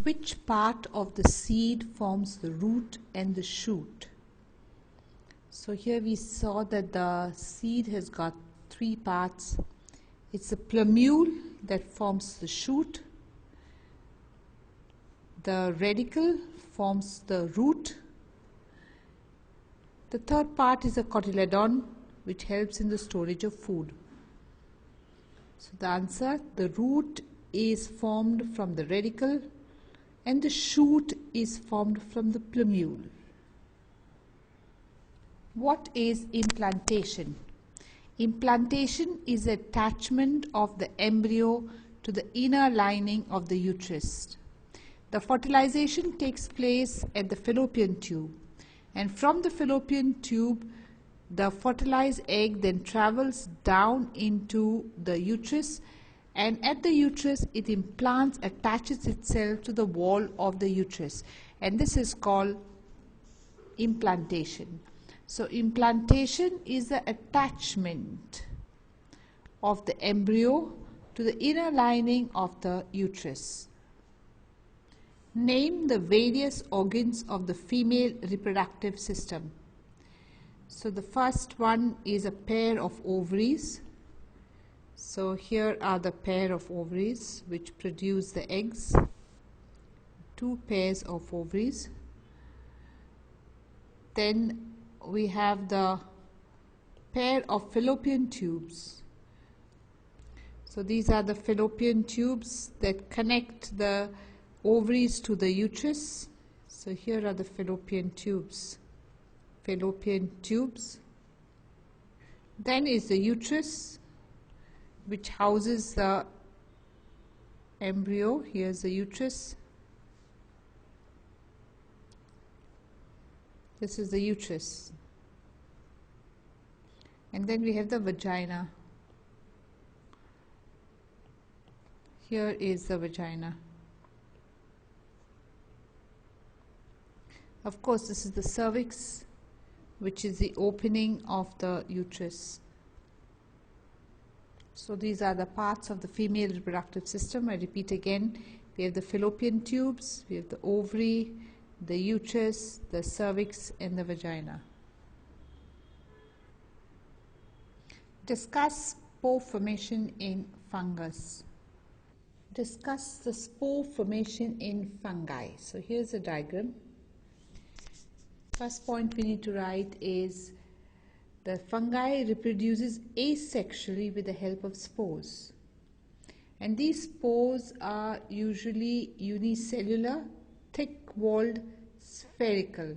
Which part of the seed forms the root and the shoot? So here we saw that the seed has got three parts. It's a plumule that forms the shoot. The radicle forms the root. The third part is a cotyledon, which helps in the storage of food. So the answer, the root is formed from the radicle and the shoot is formed from the plumule. What is implantation? Implantation is attachment of the embryo to the inner lining of the uterus. The fertilization takes place at the fallopian tube, and from the fallopian tube the fertilized egg then travels down into the uterus, and at the uterus it implants, attaches itself to the wall of the uterus, and this is called implantation. So implantation is the attachment of the embryo to the inner lining of the uterus. Name the various organs of the female reproductive system. So the first one is a pair of ovaries. So here are the pair of ovaries which produce the eggs. Two pairs of ovaries. Then we have the pair of fallopian tubes. So these are the fallopian tubes that connect the ovaries to the uterus. So here are the fallopian tubes. Then is the uterus, which houses the embryo. Here's the uterus. This is the uterus. And then we have the vagina. Here is the vagina. Of course, this is the cervix, which is the opening of the uterus. So these are the parts of the female reproductive system. I repeat again, we have the fallopian tubes, we have the ovary, the uterus, the cervix, and the vagina. Discuss spore formation in fungus. Discuss the spore formation in fungi. So here's a diagram. First point we need to write is the fungi reproduces asexually with the help of spores. And these spores are usually unicellular, thick-walled, spherical.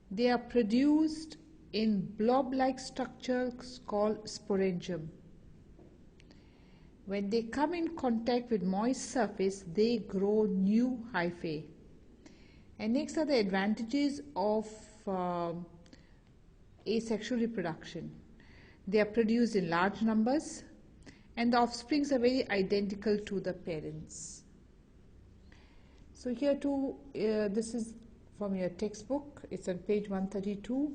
They are produced in blob-like structures called sporangium. When they come in contact with moist surface, they grow new hyphae. And next are the advantages of asexual reproduction. They are produced in large numbers, and the offsprings are very identical to the parents. So here too, this is from your textbook. It's on page 132,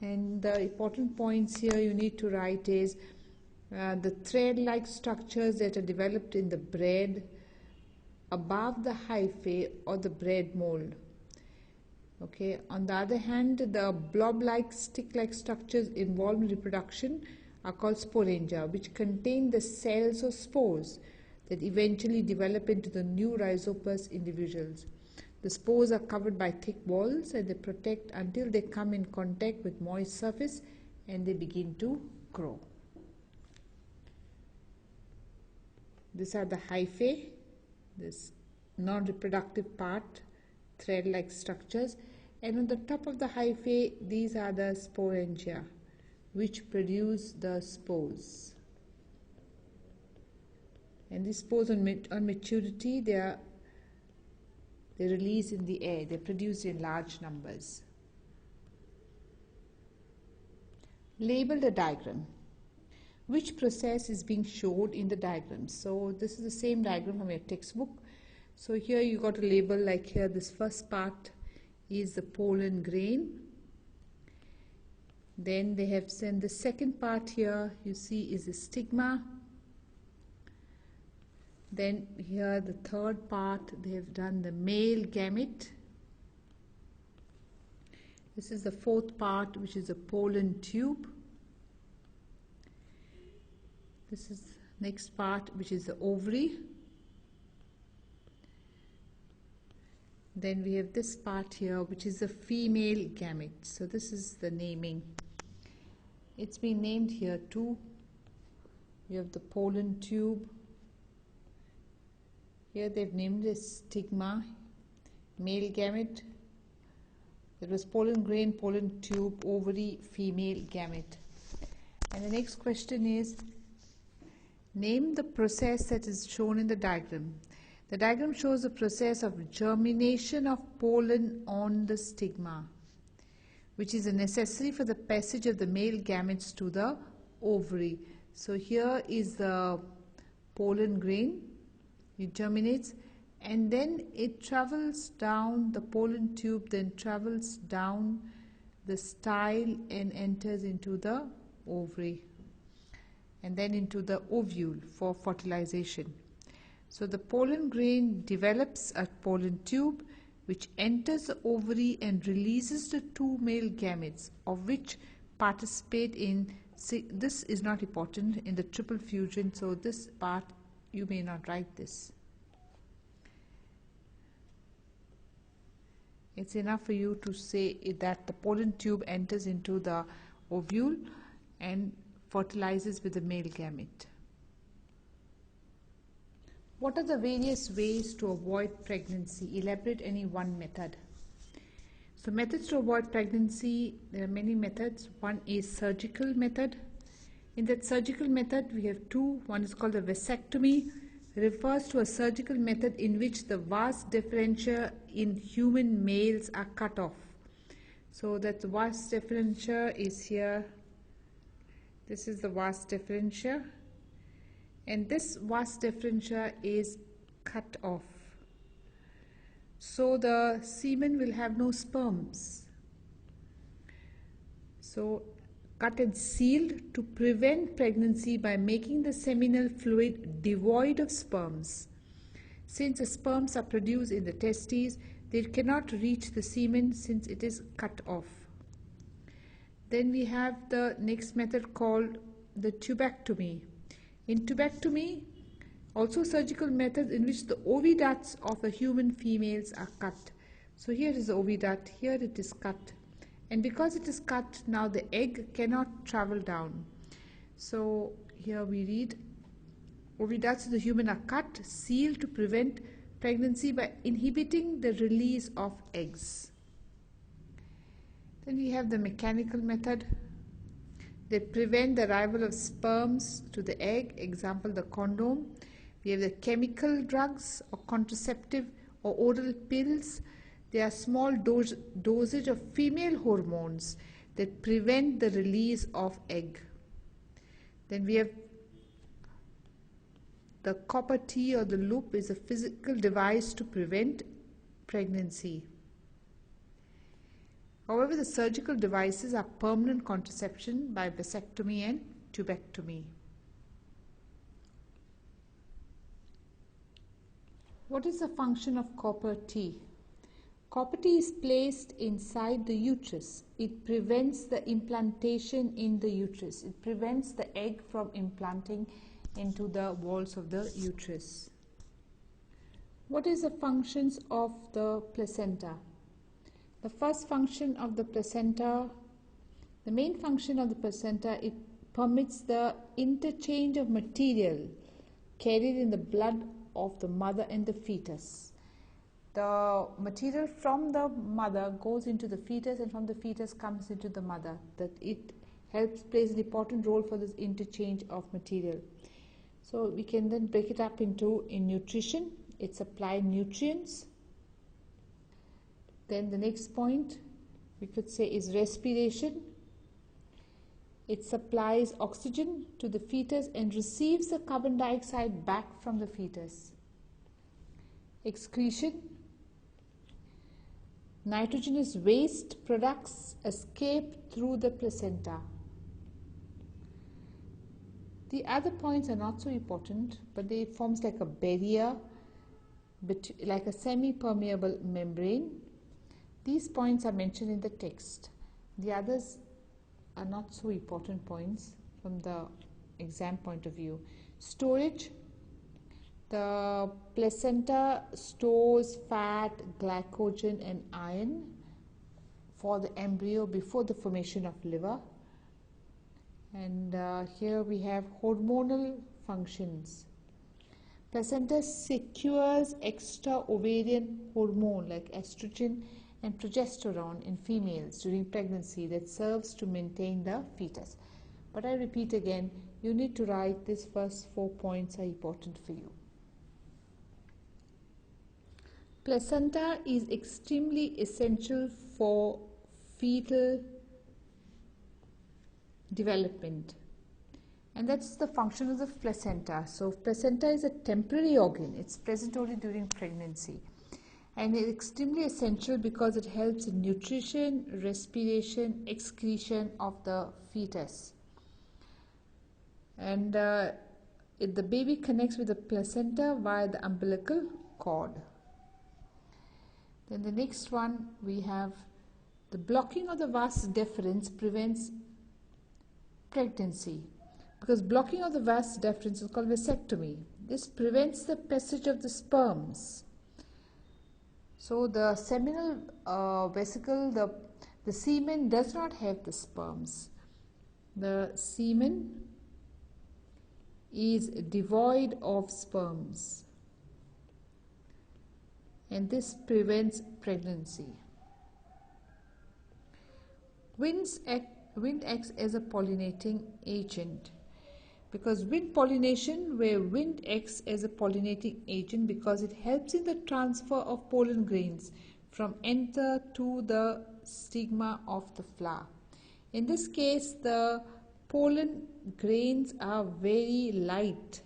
and the important points here you need to write is the thread-like structures that are developed in the bread above the hyphae or the bread mold. Okay. On the other hand, the blob-like, stick-like structures involved in reproduction are called sporangia, which contain the cells or spores that eventually develop into the new rhizopus individuals. The spores are covered by thick walls and they protect until they come in contact with moist surface and they begin to grow. These are the hyphae, this non-reproductive part, thread-like structures, and on the top of the hyphae these are the sporangia which produce the spores, and these spores on maturity they release in the air, they produce in large numbers. Label the diagram. Which process is being showed in the diagram? So this is the same diagram from your textbook. So here you got a label, like here this first part is the pollen grain. Then they have sent the second part here, you see, is the stigma. Then here the third part, they have done the male gamete. This is the fourth part, which is the pollen tube. This is next part, which is the ovary. Then we have this part here, which is the female gamete. So this is the naming. It's been named here too. You have the pollen tube. Here they've named it stigma, male gamete. There was pollen grain, pollen tube, ovary, female gamete. And the next question is, name the process that is shown in the diagram. The diagram shows the process of germination of pollen on the stigma, which is necessary for the passage of the male gametes to the ovary. So here is the pollen grain. It germinates and then it travels down the pollen tube, then travels down the style and enters into the ovary and then into the ovule for fertilization. So the pollen grain develops a pollen tube which enters the ovary and releases the two male gametes, of which participate in, this is not important, in the triple fusion, so this part you may not write this. It's enough for you to say that the pollen tube enters into the ovule and fertilizes with the male gamete. What are the various ways to avoid pregnancy? Elaborate any one method. So methods to avoid pregnancy, there are many methods. One is surgical method. In that surgical method, we have two. One is called the vasectomy. It refers to a surgical method in which the vas deferentia in human males are cut off. So that the vas deferentia is here. This is the vas deferentia. And this vas deferentia is cut off. So the semen will have no sperms. So cut and sealed to prevent pregnancy by making the seminal fluid devoid of sperms. Since the sperms are produced in the testes, they cannot reach the semen since it is cut off. Then we have the next method called the tubectomy. In tubectomy, also surgical method in which the oviducts of the human females are cut. So here is the oviduct, here it is cut. And because it is cut, now the egg cannot travel down. So here we read, oviducts of the human are cut, sealed to prevent pregnancy by inhibiting the release of eggs. Then we have the mechanical method. They prevent the arrival of sperms to the egg, example the condom. We have the chemical drugs or contraceptive or oral pills. They are small dosage of female hormones that prevent the release of egg. Then we have the copper T or the loop is a physical device to prevent pregnancy. However, the surgical devices are permanent contraception by vasectomy and tubectomy. What is the function of copper T? Copper T is placed inside the uterus. It prevents the implantation in the uterus. It prevents the egg from implanting into the walls of the uterus. What is the functions of the placenta? The first function of the placenta, the main function of the placenta, it permits the interchange of material carried in the blood of the mother and the fetus. The material from the mother goes into the fetus and from the fetus comes into the mother. That it plays an important role for this interchange of material. So we can then break it up into nutrition. It supplies nutrients. Then the next point we could say is respiration. It supplies oxygen to the fetus and receives the carbon dioxide back from the fetus. Excretion. Nitrogenous waste products escape through the placenta. The other points are not so important, but they forms like a barrier, like a semi-permeable membrane. These points are mentioned in the text. The others are not so important points from the exam point of view. Storage. The placenta stores fat, glycogen and iron for the embryo before the formation of liver. And here we have hormonal functions. Placenta secures extra ovarian hormone like estrogen and progesterone in females during pregnancy that serves to maintain the fetus. But I repeat again, you need to write these first 4 points are important for you. Placenta is extremely essential for fetal development, and that's the function of the placenta. So placenta is a temporary organ. It's present only during pregnancy, and it's extremely essential because it helps in nutrition, respiration, excretion of the fetus. And the baby connects with the placenta via the umbilical cord. Then the next one, we have the blocking of the vas deferens prevents pregnancy, because blocking of the vas deferens is called vasectomy. This prevents the passage of the sperms. So the seminal vesicle, the semen does not have the sperms. The semen is devoid of sperms, and this prevents pregnancy. Wind acts as a pollinating agent, because wind pollination, where wind acts as a pollinating agent because it helps in the transfer of pollen grains from anther to the stigma of the flower. In this case, the pollen grains are very light,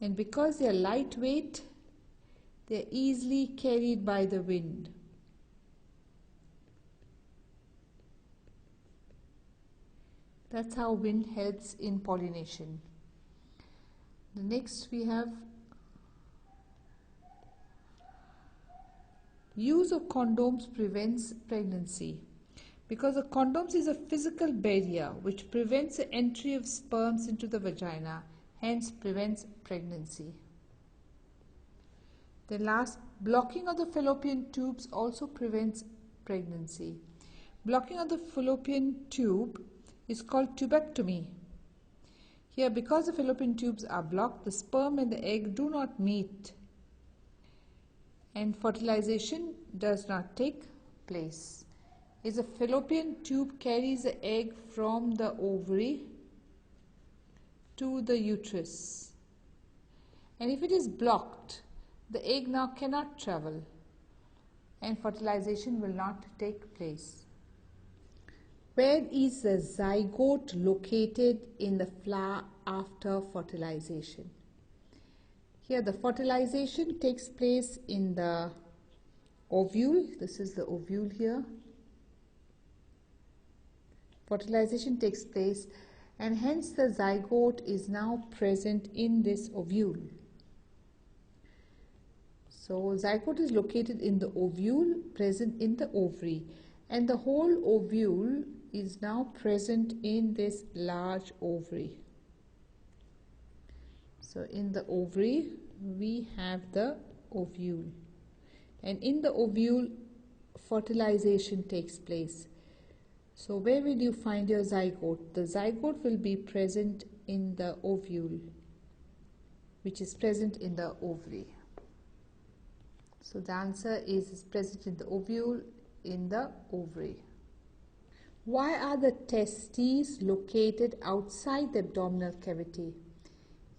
and because they are lightweight, they are easily carried by the wind. That's how wind helps in pollination. The next we have use of condoms prevents pregnancy, because the condoms is a physical barrier which prevents the entry of sperms into the vagina, hence prevents pregnancy. The last, blocking of the fallopian tubes also prevents pregnancy. Blocking of the fallopian tube is called tubectomy. Here, because the fallopian tubes are blocked, the sperm and the egg do not meet, and fertilization does not take place. Is a fallopian tube carries the egg from the ovary to the uterus, and if it is blocked, the egg now cannot travel and fertilization will not take place. Where is the zygote located in the flower after fertilization? Here the fertilization takes place in the ovule. This is the ovule here. Fertilization takes place, and hence the zygote is now present in this ovule. So zygote is located in the ovule, present in the ovary, and the whole ovule is now present in this large ovary. So in the ovary we have the ovule, and in the ovule fertilization takes place. So where will you find your zygote? The zygote will be present in the ovule, which is present in the ovary. So the answer is present in the ovule, in the ovary. Why are the testes located outside the abdominal cavity?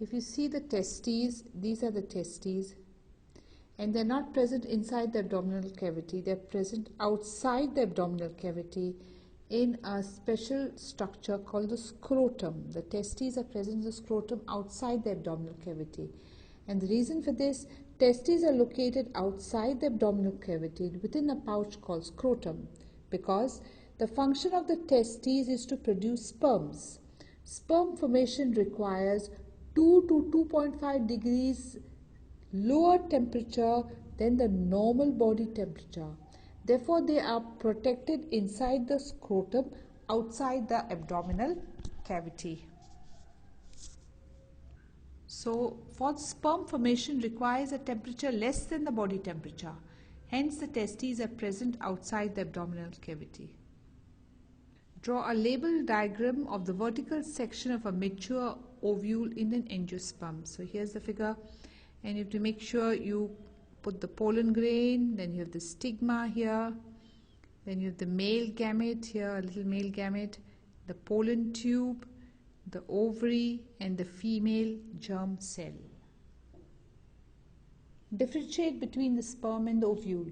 If you see the testes, these are the testes, and they're not present inside the abdominal cavity. They're present outside the abdominal cavity in a special structure called the scrotum. The testes are present in the scrotum outside the abdominal cavity. And the reason for this, testes are located outside the abdominal cavity within a pouch called scrotum, because the function of the testes is to produce sperms. Sperm formation requires 2 to 2.5 degrees lower temperature than the normal body temperature. Therefore, they are protected inside the scrotum, outside the abdominal cavity. So, for sperm formation requires a temperature less than the body temperature. Hence, the testes are present outside the abdominal cavity. Draw a label diagram of the vertical section of a mature ovule in an angiosperm. So, here's the figure, and you have to make sure you put the pollen grain, then you have the stigma here, then you have the male gamete here, a little male gamete, the pollen tube, the ovary, and the female germ cell. Differentiate between the sperm and the ovule.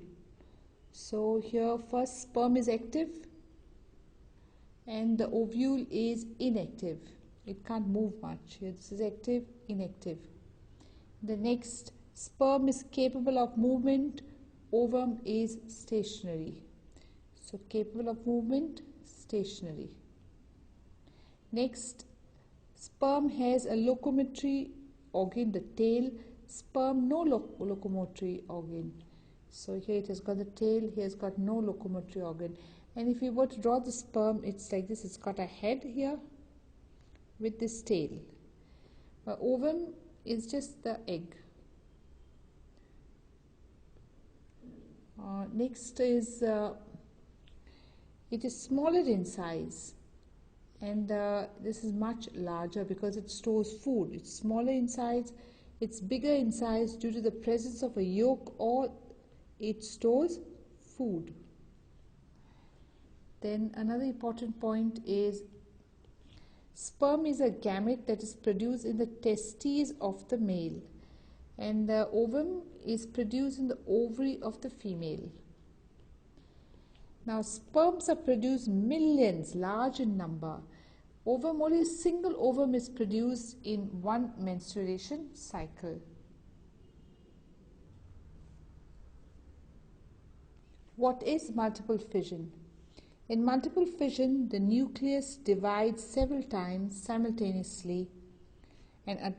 So here first sperm is active and the ovule is inactive. It can't move much. Here this is active, inactive. The next, sperm is capable of movement, ovum is stationary. So capable of movement, stationary. Next, sperm has a locomotory organ, the tail. Sperm no locomotory organ. So here it has got the tail, here it's got no locomotory organ. And if you were to draw the sperm, it's like this. It's got a head here with this tail. Ovum is just the egg. Next is, it is smaller in size, and this is much larger because it stores food. It's smaller in size, it's bigger in size due to the presence of a yolk, or it stores food. Then another important point is sperm is a gamete that is produced in the testes of the male, and the ovum is produced in the ovary of the female. Now sperms are produced millions, large in number. Ovum, only a single ovum is produced in one menstruation cycle. What is multiple fission? In multiple fission, the nucleus divides several times simultaneously, and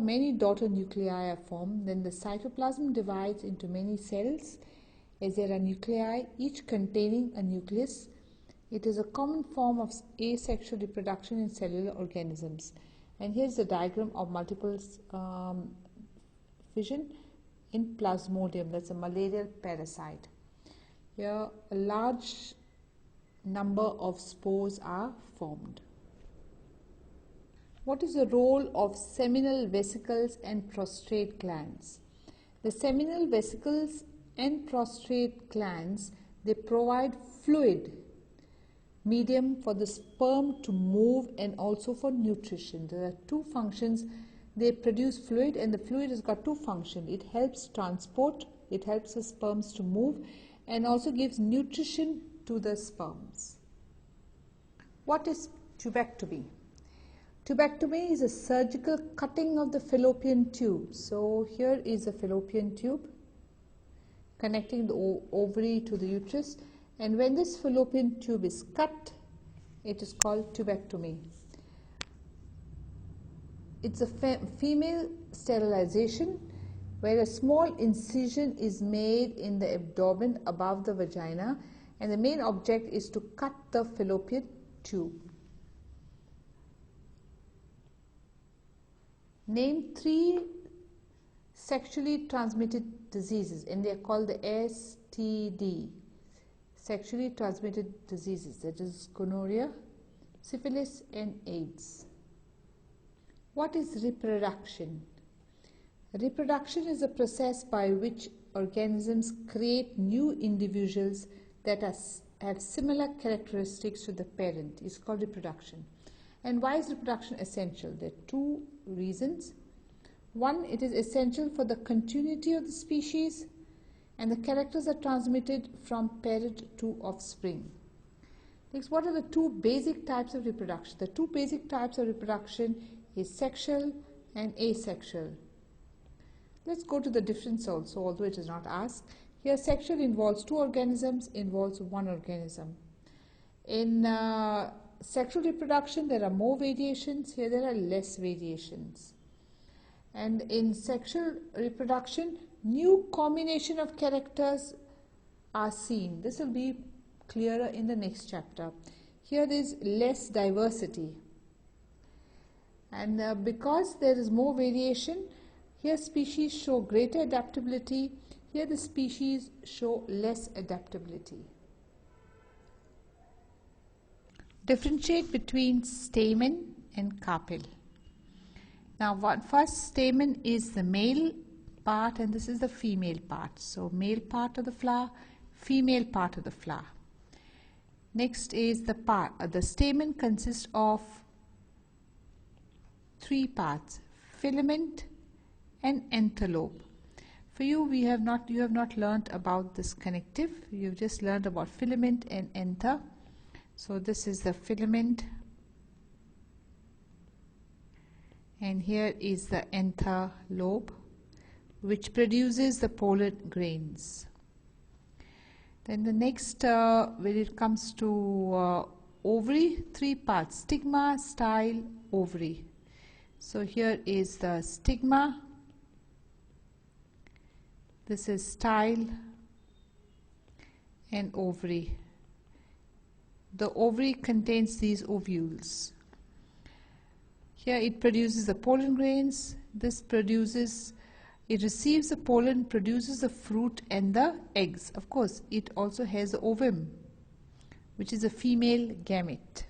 many daughter nuclei are formed. Then the cytoplasm divides into many cells as there are nuclei, each containing a nucleus. It is a common form of asexual reproduction in cellular organisms. And here's the diagram of multiple fission in Plasmodium, that's a malarial parasite. Here a large number of spores are formed. What is the role of seminal vesicles and prostrate glands? The seminal vesicles and prostrate glands, they provide fluid medium for the sperm to move and also for nutrition. There are two functions. They produce fluid, and the fluid has got two functions. It helps transport, it helps the sperms to move, and also gives nutrition to the sperms. What is tubectomy? Tubectomy is a surgical cutting of the fallopian tube. So here is a fallopian tube connecting the ovary to the uterus, and when this fallopian tube is cut, it is called tubectomy. It's a female sterilization where a small incision is made in the abdomen above the vagina, and the main object is to cut the fallopian tube. Name 3 sexually transmitted diseases, and they are called the STD, sexually transmitted diseases, that is gonorrhea, syphilis, and AIDS. What is reproduction? Reproduction is a process by which organisms create new individuals that have similar characteristics to the parent. It's called reproduction. And why is reproduction essential? There are two reasons. One, it is essential for the continuity of the species, and the characters are transmitted from parent to offspring. Next, what are the two basic types of reproduction? The two basic types of reproduction is sexual and asexual. Let's go to the difference also, although it is not asked. Here, sexual involves two organisms, involves one organism. In sexual reproduction, there are more variations. Here there are less variations. And in sexual reproduction, new combination of characters are seen. This will be clearer in the next chapter. Here there is less diversity. And because there is more variation, here species show greater adaptability. Here the species show less adaptability. Differentiate between stamen and carpel. Now, first stamen is the male part and this is the female part. So, male part of the flower, female part of the flower. Next is the stamen consists of three parts: filament and enthelope. For you, you have not learnt about this connective. You've just learned about filament and anther. So this is the filament, and here is the anther lobe, which produces the pollen grains. Then the next, when it comes to ovary, three parts: stigma, style, ovary. So here is the stigma, this is style, and ovary. The ovary contains these ovules. Here it produces the pollen grains. It receives the pollen, produces the fruit and the eggs. Of course, it also has the ovum, which is a female gamete.